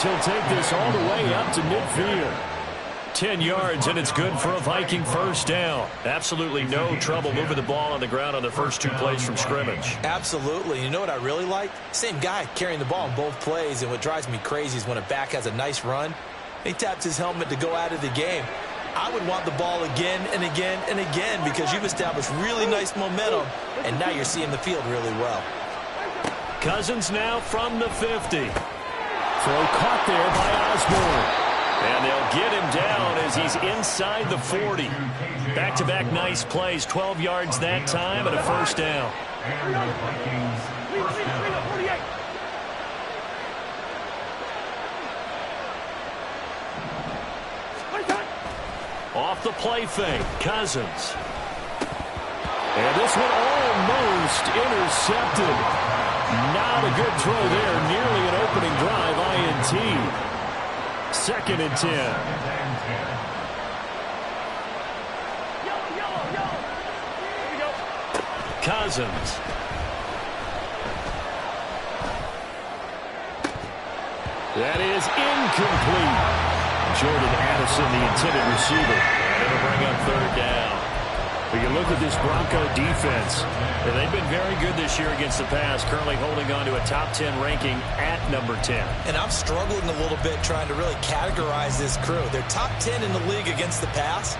as he'll take this all the way up to midfield. 10 yards, and it's good for a Viking first down. Absolutely no trouble moving the ball on the ground on the first 2 plays from scrimmage. Absolutely. You know what I really like? Same guy carrying the ball in both plays, and what drives me crazy is when a back has a nice run, he taps his helmet to go out of the game. I would want the ball again and again and again because you've established really nice momentum, and now you're seeing the field really well. Cousins now from the 50. Throw caught there by Osborne. And they'll get him down as he's inside the 40. Back-to-back nice plays, 12 yards that time and a first down. Off the play fake, Cousins. And this one almost intercepted. Not a good throw there, nearly an opening drive, INT. 2nd and 10. Cousins. That is incomplete. Jordan Addison, the intended receiver. And it'll bring up 3rd down. But you look at this Bronco defense, and they've been very good this year against the pass, currently holding on to a top 10 ranking at number 10. And I'm struggling a little bit trying to really categorize this crew. They're top 10 in the league against the pass,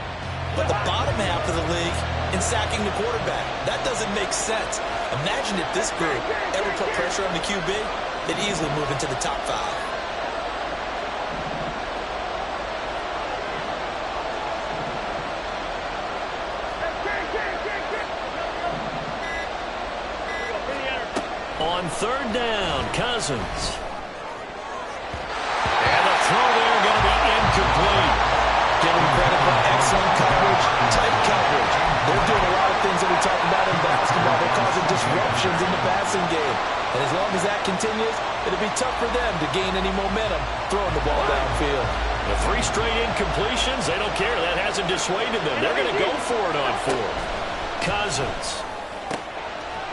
but the bottom half of the league in sacking the quarterback. That doesn't make sense. Imagine if this group ever put pressure on the QB, they'd easily move into the top 5. On 3rd down, Cousins. And the throw there going to be incomplete. Give them credit for excellent coverage, tight coverage. They're doing a lot of things that we talk about in basketball. They're causing disruptions in the passing game. And as long as that continues, it'll be tough for them to gain any momentum throwing the ball downfield. The 3 straight incompletions, they don't care. That hasn't dissuaded them. They're going to go for it on 4th. Cousins.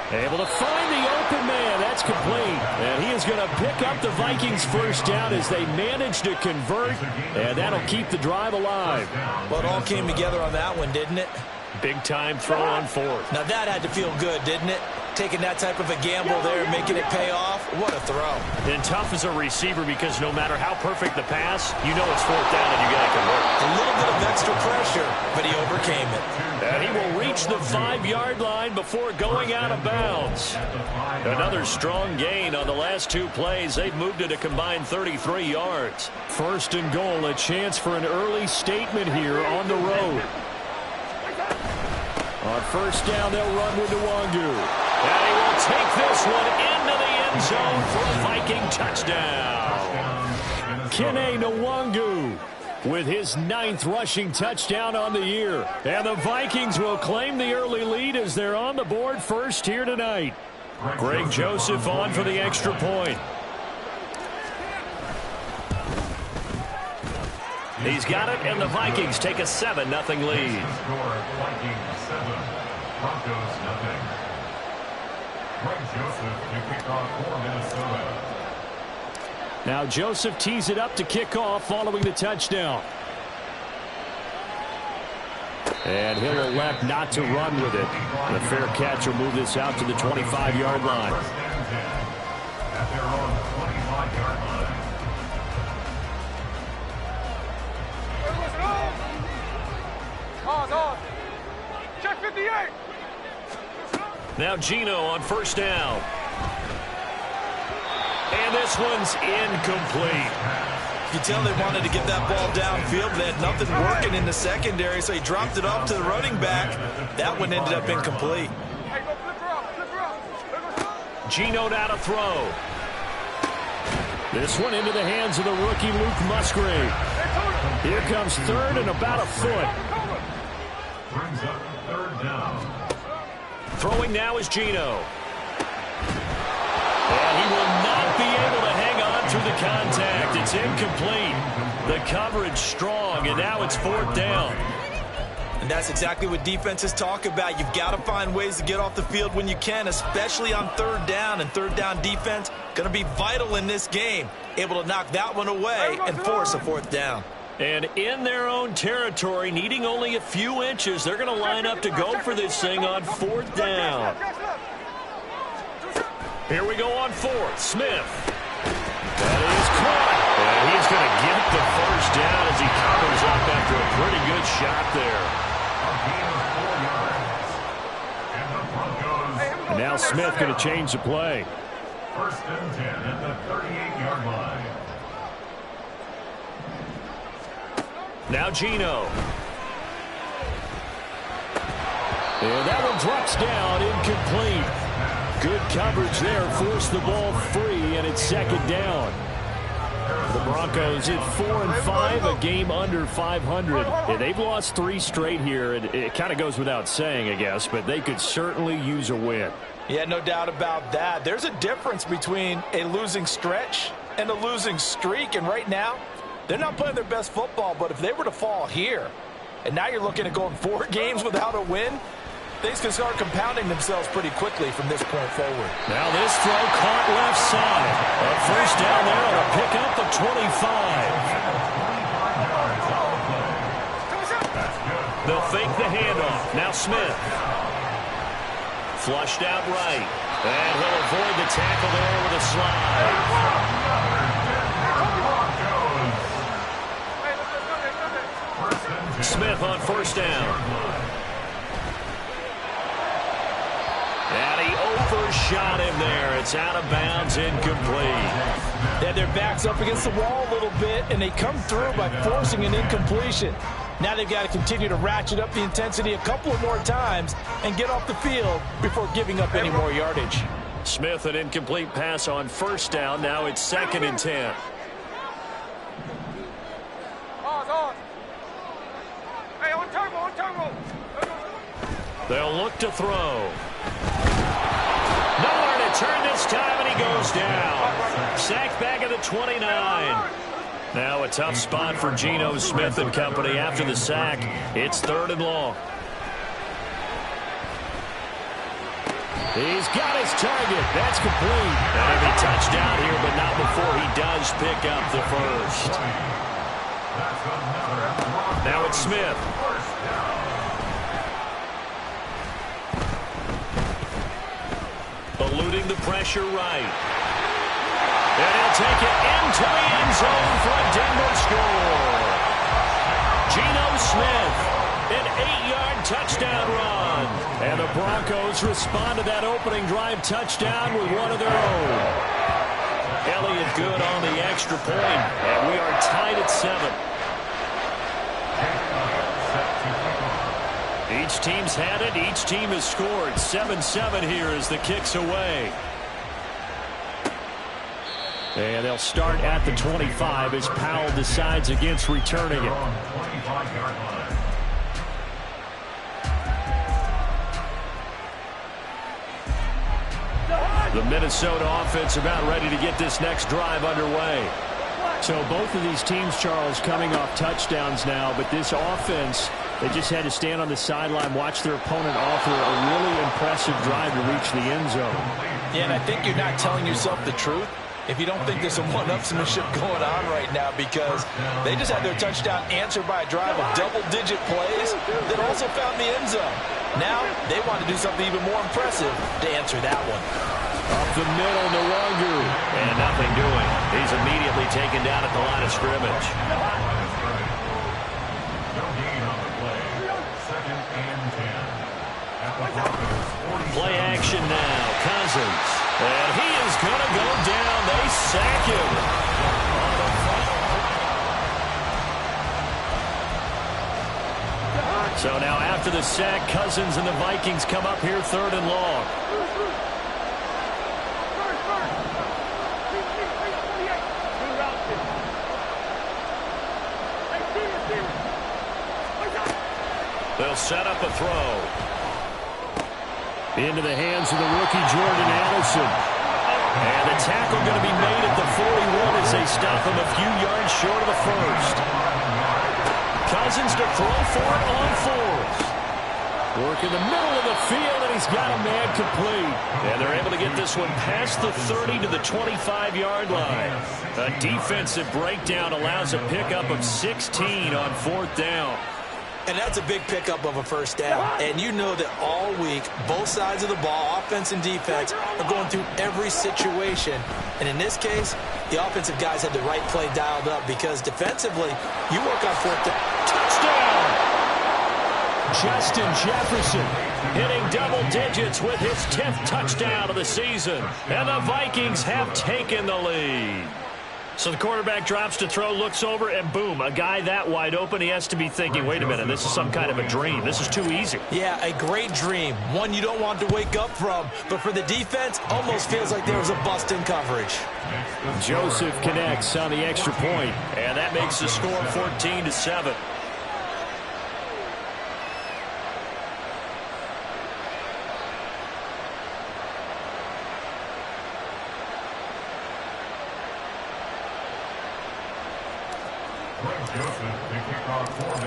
Able to find the open man. That's complete. And he is going to pick up the Vikings first down as they manage to convert. And that'll keep the drive alive. Well, it all came together on that one, didn't it? Big time throw on 4th. Now that had to feel good, didn't it? Taking that type of a gamble there and making it pay off. What a throw. And tough as a receiver because no matter how perfect the pass, you know it's 4th down and you got to convert. A little bit of extra pressure, but he overcame it. And he will reach the 5-yard line before going out of bounds. Another strong gain on the last 2 plays. They've moved it a combined 33 yards. 1st and goal, a chance for an early statement here on the road. On 1st down, they'll run with Nwangu. And he will take this one into the end zone for a Viking touchdown. Kene Nwangu with his 9th rushing touchdown on the year. And the Vikings will claim the early lead as they're on the board first here tonight. Greg Joseph on for the extra point. He's got it, and the Vikings take a 7-0 lead. Now Joseph tees it up to kick off following the touchdown. And he'll elect not to run with it. The fair catch will move this out to the 25-yard line. Check 58. Now Gino on 1st down. And this one's incomplete. You tell they wanted to get that ball downfield. They had nothing working in the secondary, so he dropped it off to the running back. That one ended up incomplete. Hey, go flip her up. Gino now to throw. This one into the hands of the rookie Luke Musgrave. Here comes 3rd and about a foot. Brings up 3rd down. Throwing now is Gino. And he will not be able to hang on through the contact. It's incomplete. The coverage strong, and now it's 4th down. And that's exactly what defenses talk about. You've got to find ways to get off the field when you can, especially on third down. And third down defense going to be vital in this game. Able to knock that one away and force a fourth down. And in their own territory, needing only a few inches, they're going to line up to go for this thing on fourth down. Here we go on fourth. Smith. That is caught. And he's going to get the first down as he covers up after a pretty good shot there. And now Smith going to change the play. First and 10 at the 38-yard line. Now Geno. And that one drops down, incomplete. Good coverage there, forced the ball free, and it's second down. The Broncos at 4-5, a game under 500. Yeah, they've lost 3 straight here. It kind of goes without saying, I guess, but they could certainly use a win. Yeah, no doubt about that. There's a difference between a losing stretch and a losing streak, and right now, they're not playing their best football, but if they were to fall here, and now you're looking at going 4 games without a win, things can start compounding themselves pretty quickly from this point forward. Now this throw caught left side. A first down there on a pickup of 25. They'll fake the handoff. Now Smith. Flushed out right. And he'll avoid the tackle there with a slide. Smith on first down. And he overshot him there. It's out of bounds, incomplete. Yeah, their back's up against the wall a little bit, and they come through by forcing an incompletion. Now they've got to continue to ratchet up the intensity a couple of more times and get off the field before giving up any more yardage. Smith, an incomplete pass on first down. Now it's second and 10. Hey, on turbo. They'll look to throw. Nowhere to turn this time, and he goes down. Sacked back at the 29. Now a tough spot for Geno Smith and company after the sack. It's third and long. He's got his target. That's complete. And a touchdown here, but not before he does pick up the first. Now it's Smith. Eluding the pressure right. And he'll take it into the end zone for a Denver score. Geno Smith, an 8-yard touchdown run. And the Broncos respond to that opening drive touchdown with one of their own. Elliott good on the extra point, and we are tied at 7. Each team's had it. Each team has scored. 7-7 here as the kick's away. And they'll start at the 25 as Powell decides against returning it. The Minnesota offense about ready to get this next drive underway. So both of these teams, Charles, coming off touchdowns now, but this offense, they just had to stand on the sideline, watch their opponent offer a really impressive drive to reach the end zone. Yeah, and I think you're not telling yourself the truth if you don't think there's some one-upsmanship going on right now, because they just had their touchdown answered by a drive of double-digit plays that also found the end zone. Now they want to do something even more impressive to answer that one. Up the middle, Nwangu. And nothing doing. He's immediately taken down at the line of scrimmage. Play action now. Cousins. And he is going to go down. They sack him. So now after the sack, Cousins and the Vikings come up here third and long. They'll set up a throw. Into the hands of the rookie Jordan Addison. And the tackle going to be made at the 41 as they stop him a few yards short of the first. Cousins to throw for it on fourth. Working the middle of the field, and he's got a man complete. And they're able to get this one past the 30 to the 25-yard line. A defensive breakdown allows a pickup of 16 on 4th down. And that's a big pickup of a first down. And you know that all week, both sides of the ball, offense and defense, are going through every situation. And in this case, the offensive guys had the right play dialed up because defensively, you work on 4th down. Touchdown! Justin Jefferson hitting double digits with his 10th touchdown of the season. And the Vikings have taken the lead. So the quarterback drops to throw, looks over, and boom, a guy that wide open, he has to be thinking, wait a minute, this is some kind of a dream. This is too easy. Yeah, a great dream. One you don't want to wake up from. But for the defense, almost feels like there was a bust in coverage. Joseph connects on the extra point, and that makes the score 14-7.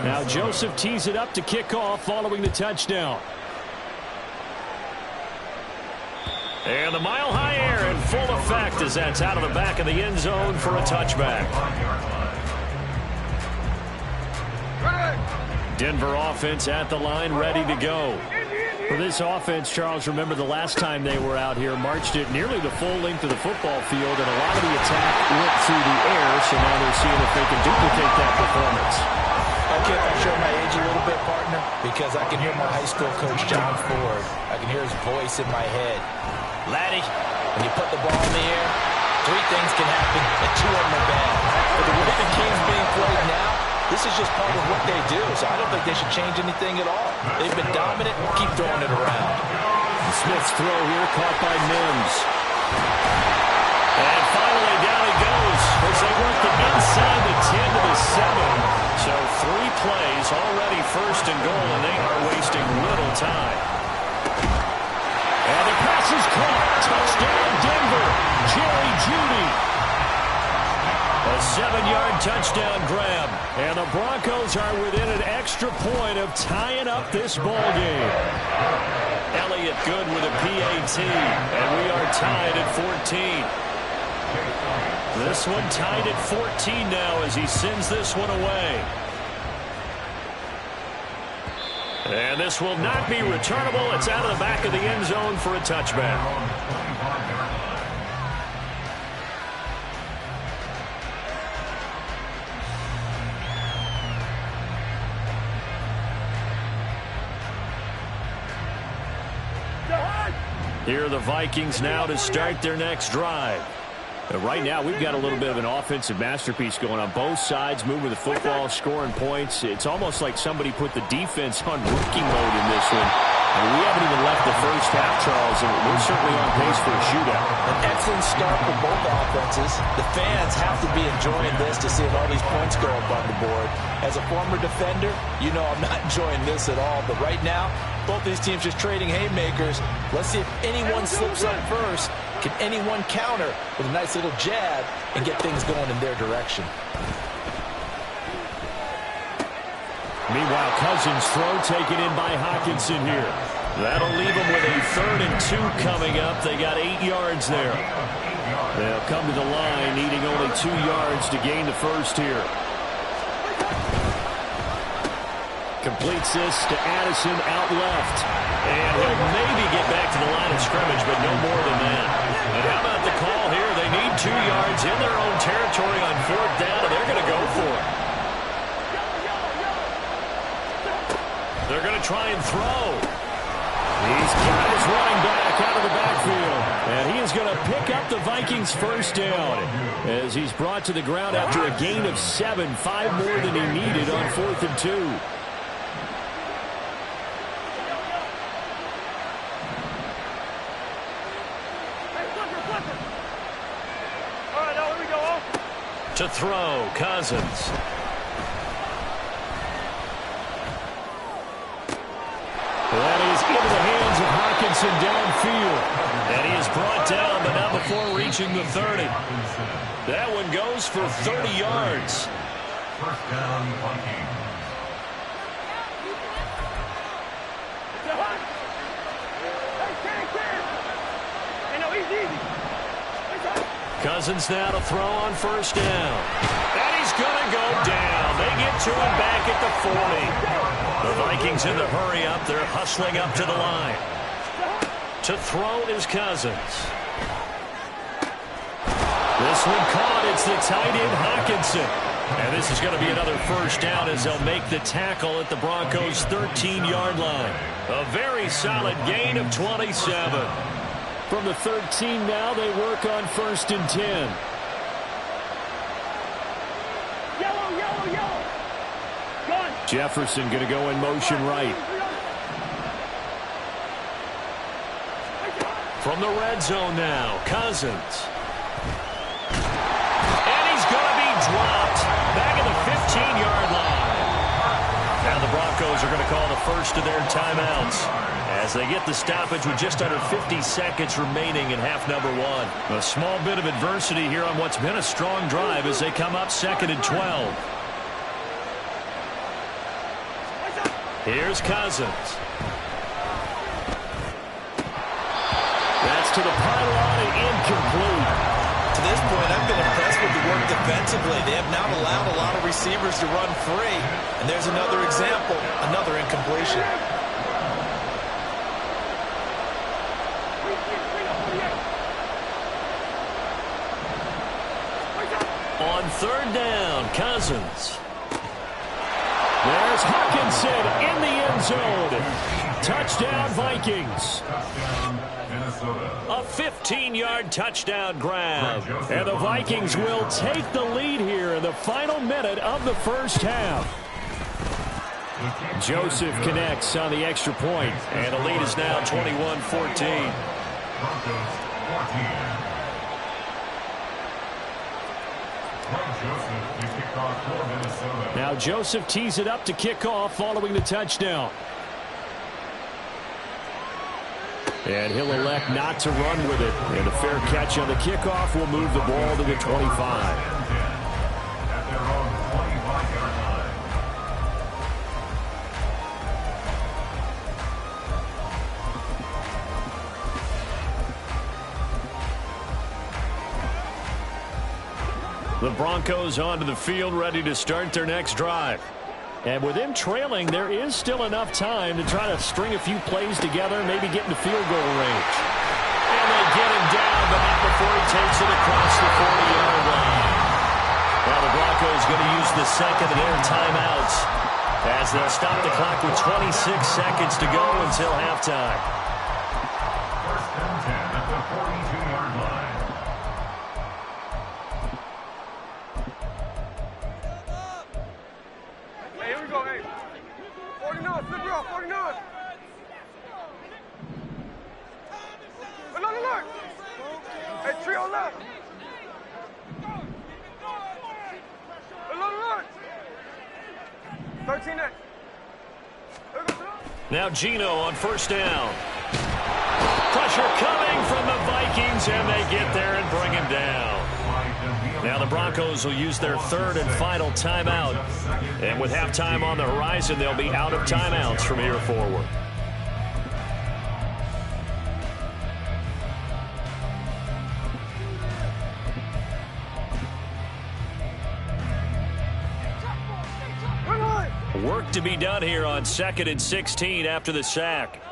Now Joseph tees it up to kick off following the touchdown. And the mile-high air in full effect as that's out of the back of the end zone for a touchback. Denver offense at the line, ready to go. For this offense, Charles, remember the last time they were out here, marched it nearly the full length of the football field, and a lot of the attack went through the air, so now they're seeing if they can duplicate that performance. Okay, if I show my age a little bit, partner, because I can hear my high school coach, John Ford. I can hear his voice in my head. Laddie, when you put the ball in the air, 3 things can happen, and 2 of them are bad. But the way the game's being played now, this is just part of what they do, so I don't think they should change anything at all. They've been dominant. Keep throwing it around. Smith's throw here caught by Mims. And finally down he goes as they work it inside the 10 to the 7. So 3 plays, already first and goal, and they are wasting little time. And the pass is caught. Touchdown, Denver. Jerry Jeudy. A 7-yard touchdown grab. And the Broncos are within an extra point of tying up this ball game. Elliott good with a PAT. And we are tied at 14. This one tied at 14 now as he sends this one away. And this will not be returnable. It's out of the back of the end zone for a touchback. Here are the Vikings now to start their next drive. Right now, we've got a little bit of an offensive masterpiece going on both sides, moving the football, scoring points. It's almost like somebody put the defense on rookie mode in this one. And we haven't even left the first half, Charles, and we're certainly on pace for a shootout. An excellent start for both offenses. The fans have to be enjoying this to see all these points go up on the board. As a former defender, you know I'm not enjoying this at all. But right now, both these teams just trading haymakers. Let's see if anyone slips up first. Can anyone counter with a nice little jab and get things going in their direction? Meanwhile, Cousins' throw taken in by Hockenson here. That'll leave them with a 3rd and 2 coming up. They got 8 yards there. They'll come to the line, needing only 2 yards to gain the first here. Completes this to Addison out left. And he'll maybe get back to the line of scrimmage, but no more than that. And how about the call here? They need 2 yards in their own territory on 4th down, and they're going to go for it. They're going to try and throw. He's got his running back out of the backfield. And he is going to pick up the Vikings' first down as he's brought to the ground after a gain of 7, 5 more than he needed on 4th and 2. To throw, Cousins. That is into the hands of Hockenson downfield. And he is brought down, but not before reaching the 30. That one goes for 30 yards. First down, Vikings. Cousins now to throw on first down. And he's going to go down. They get to him back at the 40. The Vikings in the hurry up. They're hustling up to the line. To throw is Cousins. This one caught. It's the tight end Hawkinson. And this is going to be another first down as they'll make the tackle at the Broncos' 13-yard line. A very solid gain of 27. From the 13 now, they work on 1st and 10. Yellow, yellow, yellow. Gun. Jefferson going to go in motion right. From the red zone now, Cousins. And he's going to be dropped back at the 15-yard line. Now the Broncos are going to call the first of their timeouts as they get the stoppage with just under 50 seconds remaining in half number 1. A small bit of adversity here on what's been a strong drive as they come up 2nd and 12. Here's Cousins. That's to the pylon and incomplete. To this point, I've been impressed with the work defensively. They have not allowed a lot of receivers to run free. And there's another example, another incompletion. On 3rd down, Cousins. There's Hawkinson in the end zone. Touchdown, Vikings. A 15-yard touchdown grab. And the Vikings will take the lead here in the final minute of the first half. Joseph connects on the extra point, and the lead is now 21-14. Now Joseph tees it up to kick off following the touchdown. And he'll elect not to run with it. And a fair catch on the kickoff will move the ball to the 25. The Broncos onto the field, ready to start their next drive. And with him trailing, there is still enough time to try to string a few plays together, maybe get into field goal range. And they get him down, but not before he takes it across the 40-yard line. Now the Broncos going to use the second of their timeouts as they'll stop the clock with 26 seconds to go until halftime. 1st and 10 at the 42-yard line. Hey, here we go, hey. 49, flip it off, 49. Hey, look. Hey, trio left. Hey, look. 13 next. Now Gino on first down. Pressure coming from the Vikings, and they get there and bring him down. Now the Broncos will use their 3rd and final timeout. And with halftime on the horizon, they'll be out of timeouts from here forward. Work to be done here on 2nd and 16 after the sack.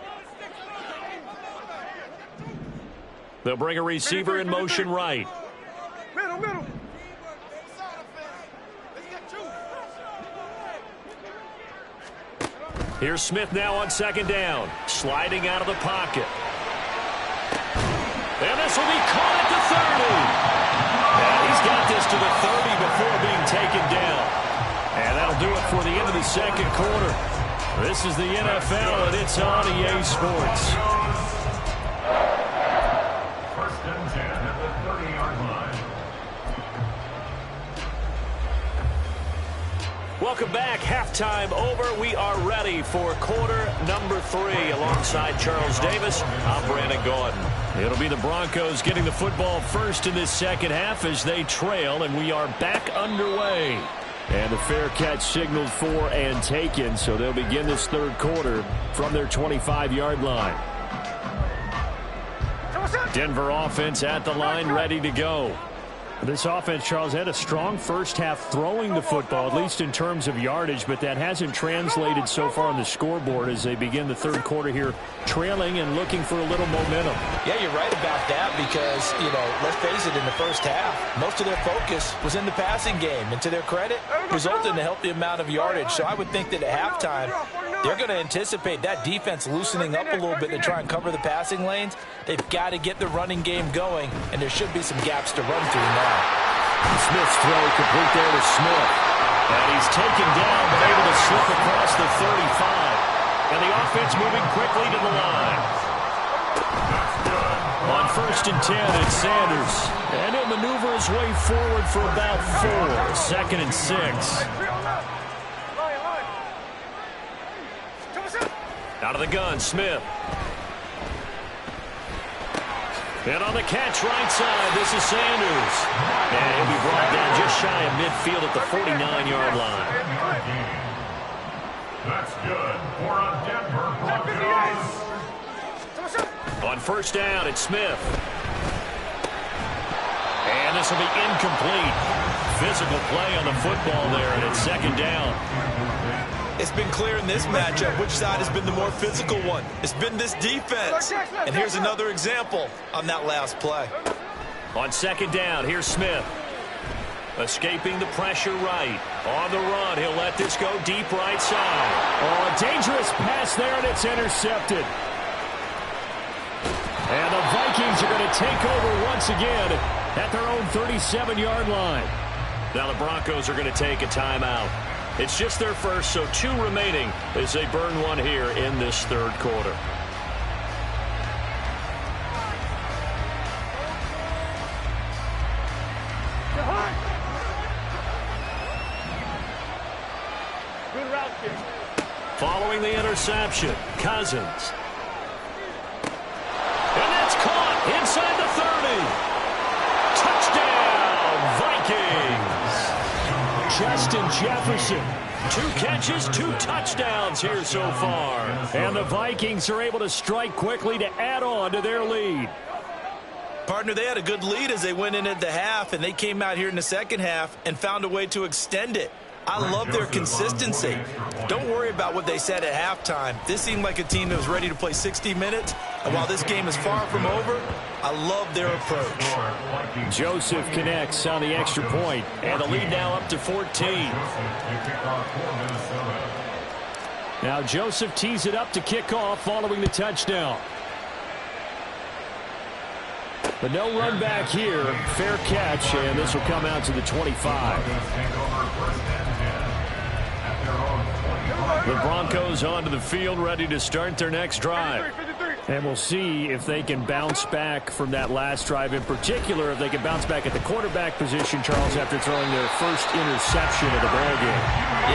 They'll bring a receiver in motion right. Middle. Here's Smith now on 2nd down, sliding out of the pocket. And this will be caught at the 30. And he's got this to the 30 before being taken down. And that'll do it for the end of the second quarter. This is the NFL, and it's on EA Sports. 1st and 10 at the 30-yard line. Welcome back. Halftime over. We are ready for quarter number 3. Alongside Charles Davis, I'm Brandon Gordon. It'll be the Broncos getting the football first in this second half as they trail, and we are back underway. And the fair catch signaled for and taken, so they'll begin this third quarter from their 25-yard line. Denver offense at the line, ready to go. This offense, Charles, had a strong first half throwing the football, at least in terms of yardage, but that hasn't translated so far on the scoreboard as they begin the third quarter here, trailing and looking for a little momentum. Yeah, you're right about that because, let's face it, in the first half, most of their focus was in the passing game. And to their credit, resulted in a healthy amount of yardage. So I would think that at halftime, they're going to anticipate that defense loosening up a little bit to try and cover the passing lanes. They've got to get the running game going, and there should be some gaps to run through now. Smith's throw complete there to Smith. And he's taken down, but able to slip across the 35. And the offense moving quickly to the line. On 1st and 10, it's Sanders. And he'll maneuver his way forward for about 4. 2nd and 6. Out of the gun, Smith. And on the catch right side, this is Sanders. And he'll be brought down just shy of midfield at the 49-yard line. That's good for a Denver Broncos. On 1st down, it's Smith. And this will be incomplete. Physical play on the football there, and it's 2nd down. It's been clear in this matchup which side has been the more physical one. It's been this defense. And here's another example on that last play. On 2nd down, here's Smith. Escaping the pressure right. On the run, he'll let this go deep right side. Oh, a dangerous pass there, and it's intercepted. And the Vikings are going to take over once again at their own 37-yard line. Now the Broncos are going to take a timeout. It's just their first, so 2 remaining as they burn one here in this third quarter. Following the interception, Cousins. And that's caught inside the 30. Touchdown, Vikings. Justin Jefferson. 2 catches, 2 touchdowns here so far. And the Vikings are able to strike quickly to add on to their lead. Partner, they had a good lead as they went in at the half, and they came out here in the second half and found a way to extend it. I love their consistency. Don't worry about what they said at halftime. This seemed like a team that was ready to play 60 minutes. And while this game is far from over, I love their approach. Joseph connects on the extra point, and the lead now up to 14. Now Joseph tees it up to kick off following the touchdown. But no run back here. Fair catch, and this will come out to the 25. The Broncos onto the field, ready to start their next drive. And we'll see if they can bounce back from that last drive. In particular, if they can bounce back at the quarterback position, Charles, after throwing their first interception of the ballgame.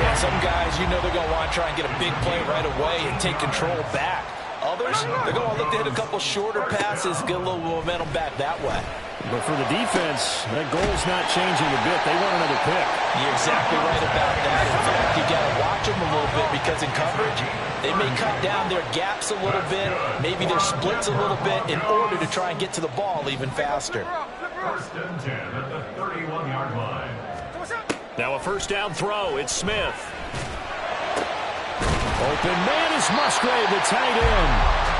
Yeah, some guys, they're going to want to try and get a big play right away and take control back. Others, they're going to look to hit a couple shorter passes, get a little momentum back that way. But for the defense, that goal's not changing a bit. They want another pick. You're exactly right about that. In fact, you got to watch them a little bit because in coverage, they may cut down their gaps a little bit, maybe their splits a little bit in order to try and get to the ball even faster. 1st and 10 at the 31-yard line. Now a 1st down throw. It's Smith. Open man is Musgrave, the tight end.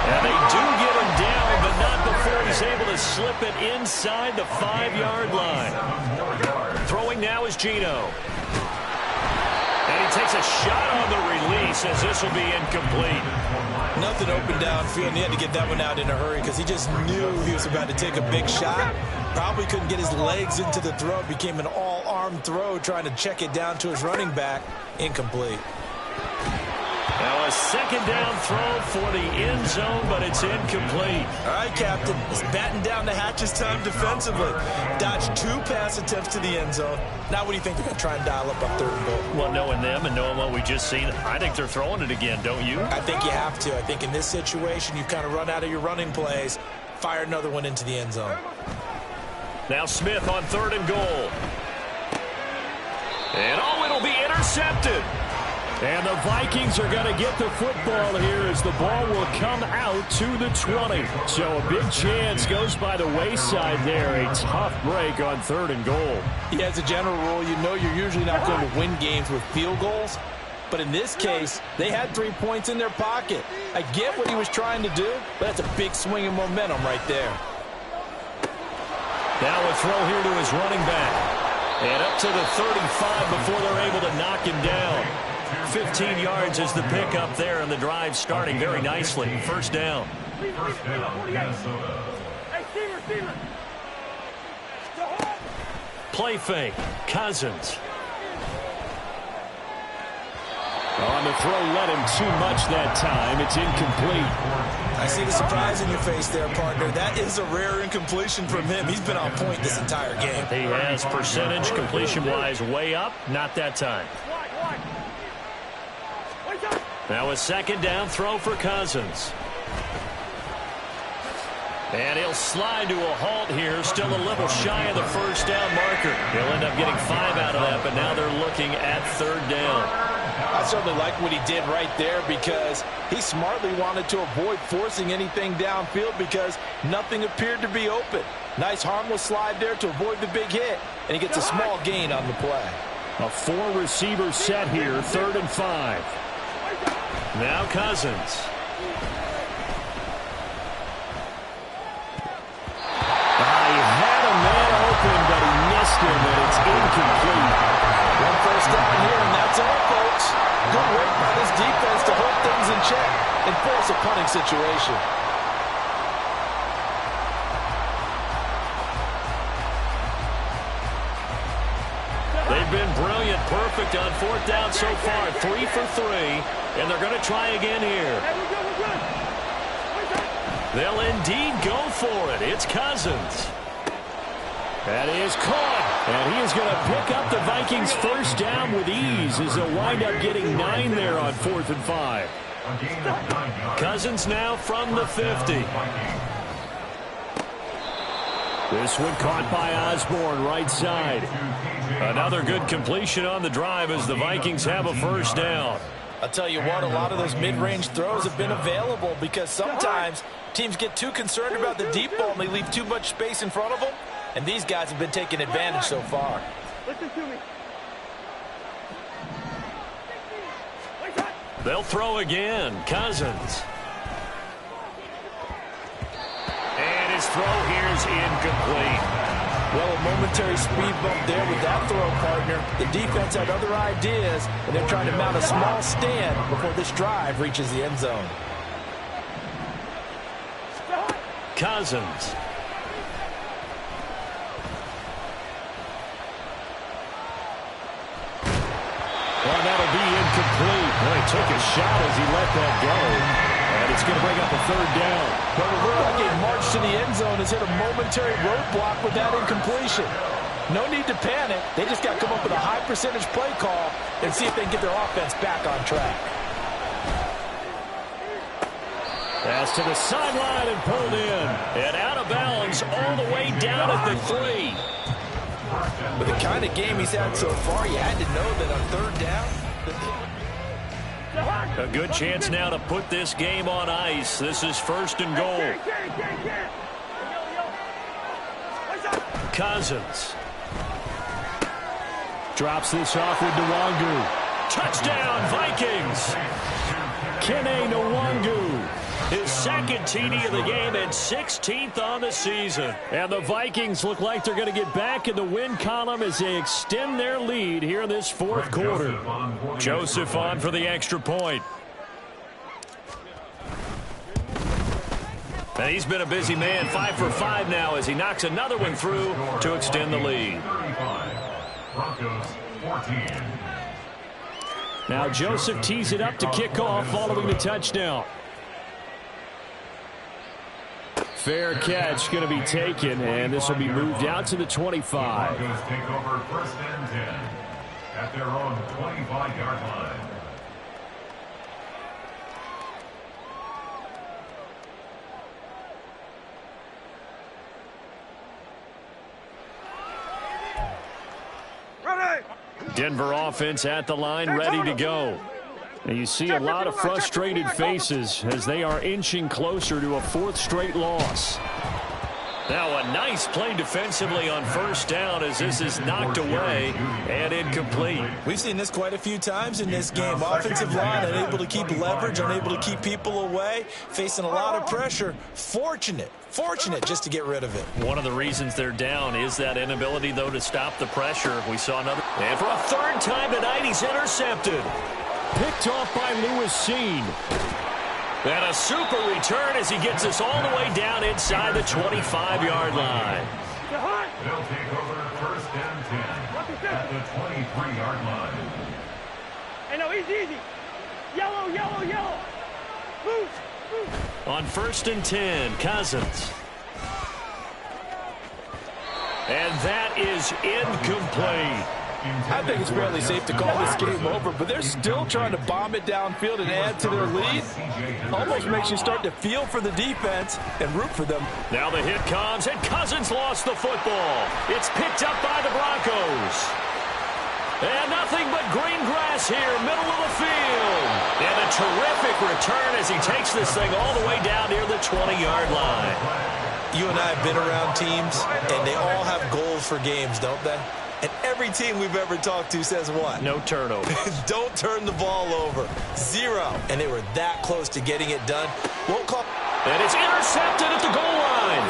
And they do get him down, but not before he's able to slip it inside the 5-yard line. Throwing now is Geno. And he takes a shot on the release as this will be incomplete. Nothing open downfield, and he had to get that one out in a hurry because he just knew he was about to take a big shot. Probably couldn't get his legs into the throw. It became an all-arm throw trying to check it down to his running back. Incomplete. Now a 2nd down throw for the end zone, but it's incomplete. All right, Captain. It's batten down the hatches time defensively. Dodged 2 pass attempts to the end zone. Now what do you think they're going to try and dial up on 3rd and goal? Well, knowing them and knowing what we just seen, I think they're throwing it again, don't you? I think you have to. I think in this situation, you've kind of run out of your running plays. Fire another one into the end zone. Now Smith on 3rd and goal. And it'll be intercepted. And the Vikings are going to get the football here as the ball will come out to the 20. So a big chance goes by the wayside there. A tough break on 3rd and goal. Yeah, as a general rule, you know you're usually not going to win games with field goals. But in this case, they had 3 points in their pocket. I get what he was trying to do, but that's a big swing of momentum right there. Now a throw here to his running back. And up to the 35 before they're able to knock him down. 15 yards is the pickup there, and the drive starting very nicely. First down. First down, Minnesota. Play fake. Cousins. On the throw, let him too much that time. It's incomplete. I see the surprise in your face there, partner. That is a rare incompletion from him. He's been on point this entire game. He has percentage completion-wise way up. Not that time. Now a second down throw for Cousins. And he'll slide to a halt here. Still a little shy of the first down marker. He'll end up getting 5 out of that, but now they're looking at 3rd down. I certainly like what he did right there because he smartly wanted to avoid forcing anything downfield because nothing appeared to be open. Nice harmless slide there to avoid the big hit, and he gets a small gain on the play. A 4-receiver set here, 3rd and 5. Now Cousins. He had a man open, but he missed him, and it's incomplete. One first down here, and that's all, folks. Good work by this defense to hold things in check and force a punting situation. They've been brilliant, perfect on 4th down so far. 3 for 3, and they're going to try again here. They'll indeed go for it. It's Cousins. That is caught, and he is going to pick up the Vikings' first down with ease as they'll wind up getting 9 there on 4th and 5. Cousins now from the 50. This one caught by Osborne, right side. Another good completion on the drive as the Vikings have a first down. I'll tell you what, a lot of those mid-range throws have been available because sometimes teams get too concerned about the deep ball and they leave too much space in front of them. And these guys have been taking advantage so far. Listen to me. They'll throw again. Cousins. And his throw here is incomplete. Well, a momentary speed bump there with that throw, partner. The defense had other ideas, and they're trying to mount a small stand before this drive reaches the end zone. Cousins. Well, that'll be incomplete. Boy, he took a shot as he let that go. And it's going to bring up a 3rd down. But it looked like a march to the end zone has hit a momentary roadblock with that incompletion. No need to panic. They just got to come up with a high percentage play call and see if they can get their offense back on track. Pass to the sideline and pulled in. And out of bounds all the way down at the 3. With the kind of game he's had so far, you had to know that on 3rd down. A good chance now to put this game on ice. This is 1st and goal. Cousins. Drops this off with Nwangu. Touchdown, Vikings. Kene Nwangu. His 2nd TD of the game and 16th on the season. And the Vikings look like they're going to get back in the win column as they extend their lead here in this 4th quarter. Joseph on for the extra point. And he's been a busy man, 5 for 5 now as he knocks another one through to extend the lead. Broncos 14. Now Joseph tees it up to kick off following the touchdown. Fair catch going to be taken, and this will be moved out to the 25. Broncos take over 1st and 10 at their own 25-yard line. Ready. Denver offense at the line, ready to go. And you see a lot of frustrated faces as they are inching closer to a 4th straight loss. Now a nice play defensively on first down as this is knocked away and incomplete. We've seen this quite a few times in this game. Offensive line unable to keep leverage, unable to keep people away, facing a lot of pressure. Fortunate just to get rid of it. One of the reasons they're down is that inability, though, to stop the pressure. We saw another. And for a 3rd time tonight, he's intercepted. Picked off by Lewis Seen. And a super return as he gets us all the way down inside the 25-yard line. They'll take over 1st and 10 at the 23-yard line. Hey, no, easy. Yellow. Move. On 1st and 10, Cousins. And that is incomplete. I think it's fairly safe to call this game over, but they're still trying to bomb it downfield and add to their lead. Almost makes you start to feel for the defense and root for them. Now the hit comes, and Cousins lost the football. It's picked up by the Broncos. And nothing but green grass here, middle of the field. And a terrific return as he takes this thing all the way down near the 20-yard line. You and I have been around teams, and they all have goals for games, don't they? And every team we've ever talked to says what? No turnovers. Don't turn the ball over. 0. And they were that close to getting it done. Won't call. And it's intercepted at the goal line.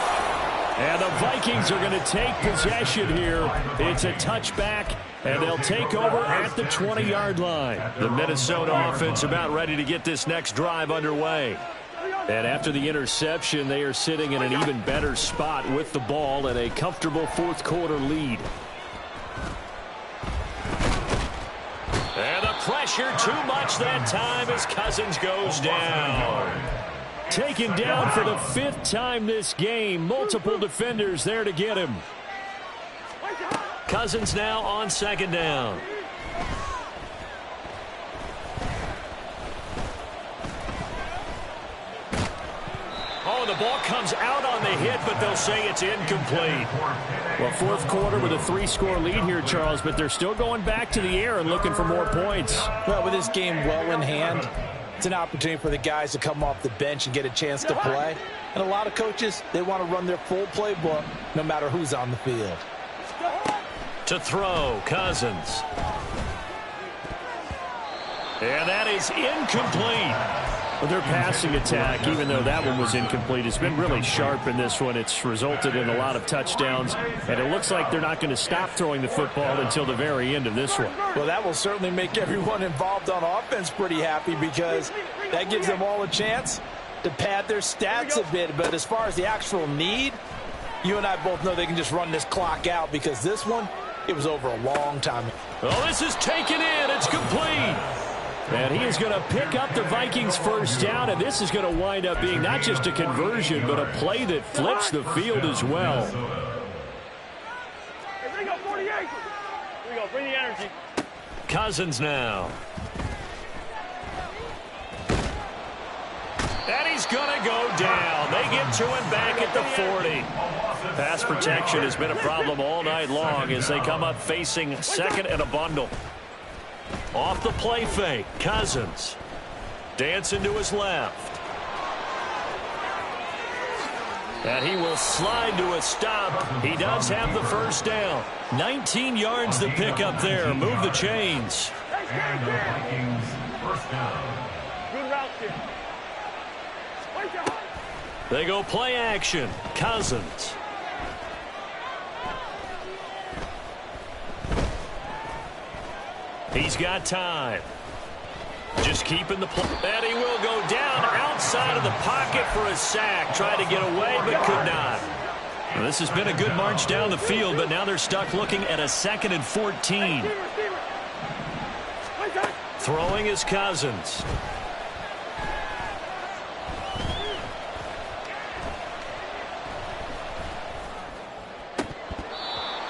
And the Vikings are going to take possession here. It's a touchback, and they'll take over at the 20-yard line. The Minnesota offense about ready to get this next drive underway. And after the interception, they are sitting in an even better spot with the ball and a comfortable 4th quarter lead. And the pressure too much that time as Cousins goes down. Taken down for the 5th time this game. Multiple defenders there to get him. Cousins now on 2nd down. Oh, the ball comes out on the hit, but they'll say it's incomplete. Well, 4th quarter with a 3-score lead here, Charles, but they're still going back to the air and looking for more points. Well, with this game well in hand, it's an opportunity for the guys to come off the bench and get a chance to play. And a lot of coaches, they want to run their full playbook no matter who's on the field. To throw, Cousins. And that is incomplete. Well, their passing attack, even though that one was incomplete, has been really sharp in this one. It's resulted in a lot of touchdowns, and it looks like they're not going to stop throwing the football until the very end of this one. Well, that will certainly make everyone involved on offense pretty happy because that gives them all a chance to pad their stats a bit. But as far as the actual need, you and I both know they can just run this clock out because this one, it was over a long time. Oh, this is taken in. It's complete. And he is going to pick up the Vikings' first down, and this is going to wind up being not just a conversion, but a play that flips the field as well. Hey, bring up 48. Here we go. Bring the energy. Cousins now. And he's going to go down. They get to him back at the 40. Pass protection has been a problem all night long as they come up facing 2nd and a bundle. Off the play fake, Cousins. Dancing to his left. And he will slide to a stop. He does have the first down. 19 yards to pick up there. Move the chains. And the Vikings first down. Good route here. They go play action. Cousins. He's got time. Just keeping the play. And he will go down outside of the pocket for a sack. Tried to get away, but could not. Well, this has been a good march down the field, but now they're stuck looking at a 2nd and 14. Throwing is Cousins.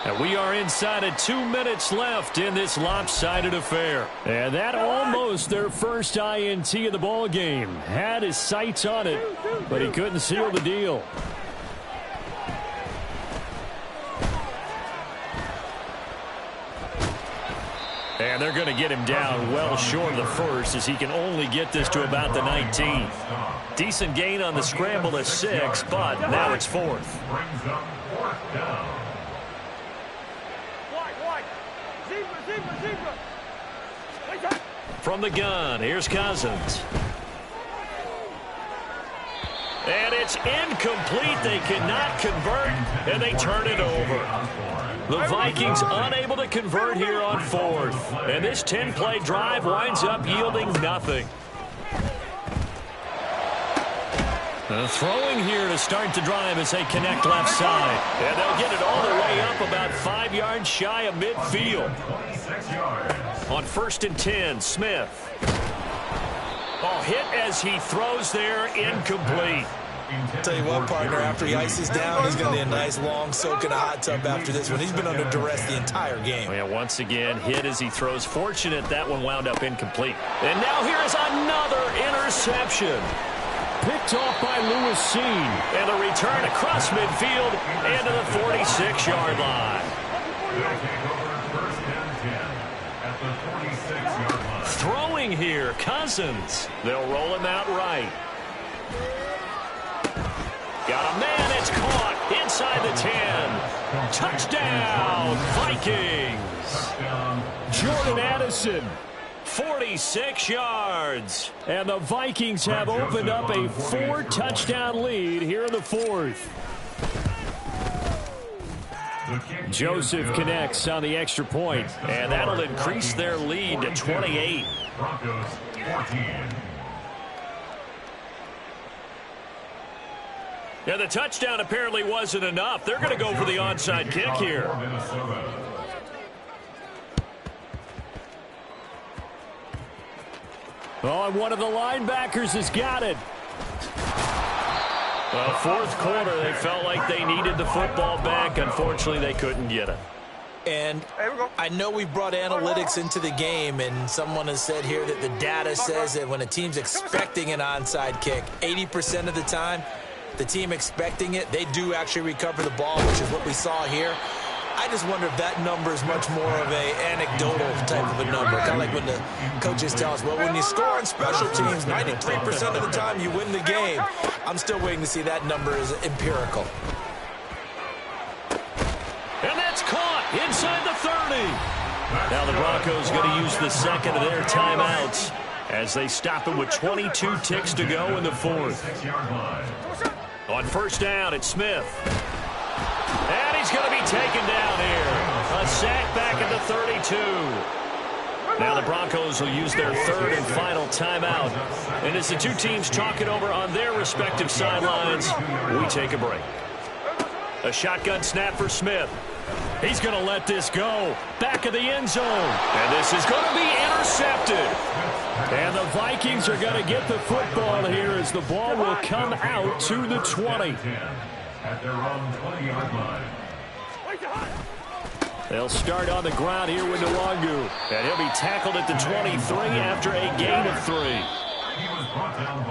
And we are inside of 2 minutes left in this lopsided affair. And that almost their first INT of the ball game. Had his sights on it, but he couldn't seal the deal. And they're going to get him down well short of the first, as he can only get this to about the 19. Decent gain on the scramble to 6, but now it's 4th. Brings up 4th down. From the gun, here's Cousins. And it's incomplete. They cannot convert, and they turn it over. The Vikings unable to convert here on 4th. And this 10-play drive winds up yielding nothing. Throwing here to start the drive as they connect left side. And they'll get it all the way up about 5 yards shy of midfield. 26 yards. On 1st and 10, Smith. Hit as he throws there, incomplete. Tell you what, partner, after he ices down, he's going to need a nice long soak in a hot tub after this one. He's been under duress the entire game. Yeah, once again, hit as he throws. Fortunate that one wound up incomplete. And now here is another interception. Picked off by Lewis Seen. And a return across midfield into the 46-yard line. They'll take over 1st and 10 at the 46-yard line. Throwing here, Cousins. They'll roll him out right. Got a man, it's caught inside the 10. Touchdown, Vikings. Jordan Addison, 46 yards. And the Vikings have opened up a 4-touchdown lead here in the 4th. Joseph connects on the extra point, and that'll increase their lead to 28. Broncos 14. Yeah, the touchdown apparently wasn't enough. They're going to go for the onside kick here. Oh, and one of the linebackers has got it. Well, 4th quarter, they felt like they needed the football back. Unfortunately, they couldn't get it. And I know we brought analytics into the game, and someone has said here that the data says that when a team's expecting an onside kick, 80% of the time, the team expecting it, they do actually recover the ball, which is what we saw here. I just wonder if that number is much more of a anecdotal type of a number. Kind of like when the coaches tell us, well, when you score on special teams, 93% of the time you win the game. I'm still waiting to see that number is empirical. And that's caught inside the 30. Now the Broncos going to use the second of their timeouts as they stop it with 22 ticks to go in the 4th. On 1st down, it's Smith. And he's going to be taken down here. A sack back at the 32. Now the Broncos will use their 3rd and final timeout. And as the two teams talk it over on their respective sidelines, we take a break. A shotgun snap for Smith. He's going to let this go. Back of the end zone. And this is going to be intercepted. And the Vikings are going to get the football here as the ball will come out to the 20. At their own 20-yard line. They'll start on the ground here with Nwangu. And he'll be tackled at the 23 after a gain of 3. He was brought down by